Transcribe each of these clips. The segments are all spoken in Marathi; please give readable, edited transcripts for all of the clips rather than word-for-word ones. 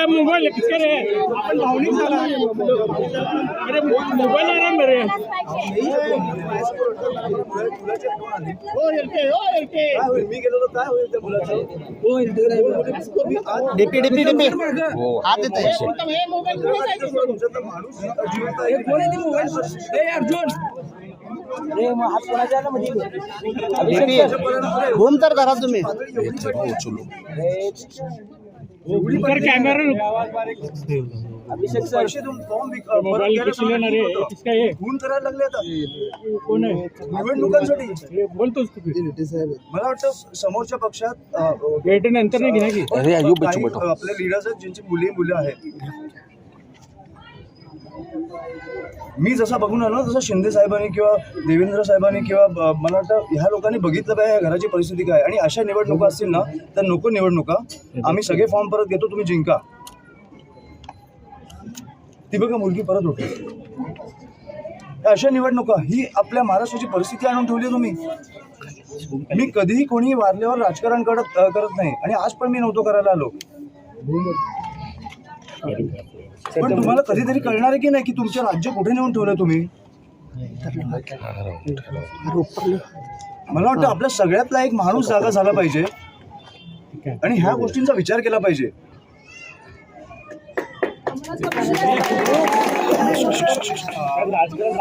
मोबाईल किसका रे आपण भावनिक झाला अरे मोबाईल आहे ना रे मी गेलो काय होईल त्या मुलाचं डीपी हात देते घूम तर धरा तुम्ही कॅमेरा अभिषेक सर मोबाईल किती लेणार आहे किसका आहे खून करायला लागले आता कोण आहे निवडणुकांसाठी बोलतोस तू मला वाटतं समोरच्या पक्षात भेटल्यानंतर नाही घेणार की आपले लीडर्स आहेत ज्यांची मुलं आहेत मी जसा बघून आलो तसं शिंदे साहेबांनी किंवा देवेंद्र साहेबांनी किंवा मला वाटतं ह्या लोकांनी बघितलं पाहिजे घराची परिस्थिती काय आणि अशा निवडणुका असतील ना तर नको निवडणुका आम्ही सगळे फॉर्म परत घेतो तुम्ही जिंका ती बघा मुलगी परत होते अशा निवडणुका ही आपल्या महाराष्ट्राची परिस्थिती आणून ठेवली तुम्ही मी कधीही कोणी वारल्यावर राजकारण करत नाही आणि आज पण मी नव्हतो करायला आलो पण तुम्हाला कधीतरी कळणार आहे की नाही की तुमचं राज्य कुठे नेऊन ठेवलं तुम्ही मला वाटतं आपल्या सगळ्यातला एक माणूस जागा झाला पाहिजे आणि ह्या गोष्टींचा विचार केला पाहिजे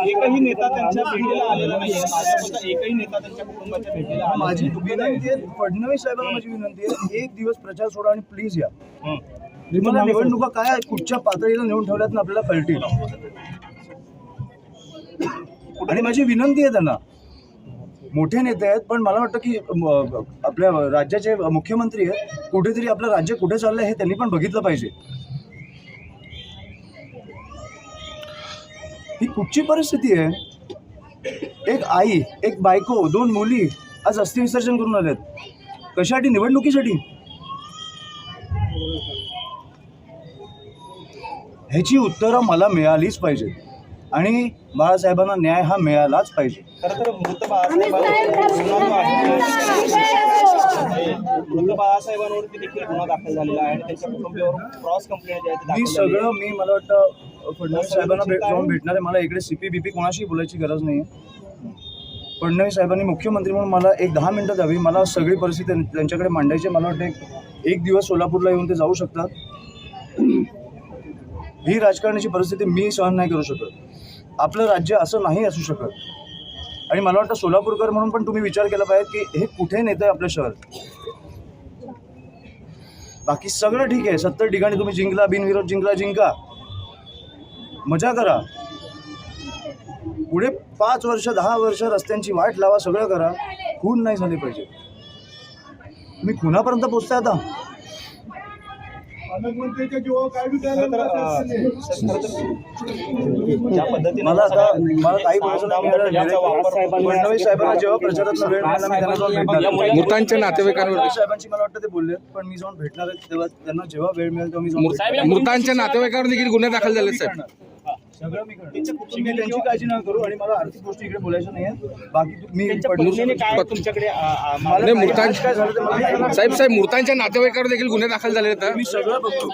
एकही नेता त्यांच्या भेटीला आलेला नाही एकही नेता त्यांच्या कुटुंबाच्या भेटीला माझी विनंती आहे फडणवीस साहेबांना माझी विनंती आहे एक दिवस प्रचार सोडा आणि प्लीज या तुम्हाला निवडणुका काय कुठच्या पातळीला नेऊन ठेवल्यात ना आपल्याला कळतील आणि माझी विनंती आहे त्यांना मोठे नेते आहेत पण मला वाटतं की आपल्या राज्याचे मुख्यमंत्री आहेत कुठेतरी आपलं राज्य कुठे चाललंय हे त्यांनी पण बघितलं पाहिजे ही कुठची परिस्थिती आहे एक आई एक बायको दोन मुली आज अस्थि विसर्जन करून आलेत कशासाठी निवडणुकीसाठी ह्याची उत्तरं मला मिळालीच पाहिजे आणि बाळासाहेबांना न्याय हा मिळालाच पाहिजे खरं तर मृत बाळासाहेबांवरती देखील गुन्हा दाखल झालेला आहे आणि त्यांच्या कुटुंबियावर क्रॉस कंप्लेंट मी सगळं मला वाटतं फडणवीस साहेबांना जाऊन भेटणार आहे मला इकडे CP-BP कोणाशी बोलायची गरज नाही फडणवीस साहेबांनी मुख्यमंत्री म्हणून मला एक 10 मिनिटं द्यावी मला सगळी परिस्थिती त्यांच्याकडे मांडायची मला वाटतं एक दिवस सोलापूरला येऊन ते जाऊ शकतात ही राजकारणाची परिस्थिती मी सहन नाही करू शकत आपलं राज्य असं नाही असू शकत आणि मला वाटतं सोलापूरकर म्हणून पण तुम्ही विचार केला पाहिजे की हे कुठे नेतं आहे आपलं शहर बाकी सगळं ठीक आहे 70 ठिकाणी तुम्ही जिंकला बिनविरोध जिंका मजा करा पुढे 5 वर्ष 10 वर्ष रस्त्यांची वाट लावा सगळं करा खून नाही झाले पाहिजे तुम्ही खुनापर्यंत पोचताय आता मला काही फडणवीस साहेबांना जेव्हा प्रचारात वेळ मिळाला मी त्यांना जाऊन भेटणार मृतांच्या नातेवाईकांवर साहेबांची मला वाटतं ते बोलले पण मी जाऊन भेटणार आहे तेव्हा त्यांना जेव्हा वेळ मिळेल तेव्हा मी जाऊन मृतांच्या नातेवाईकांवर देखील गुन्हे दाखल झाले साहेब सगळं मी करतो त्यांची काळजी न करू आणि मला आर्थिक गोष्टी इकडे बोलायच्या नाही बाकी मी तुमच्याकडे साहेब मृतांच्या नातेवाईकांवर देखील गुन्हे दाखल झाले मी सगळं बघतो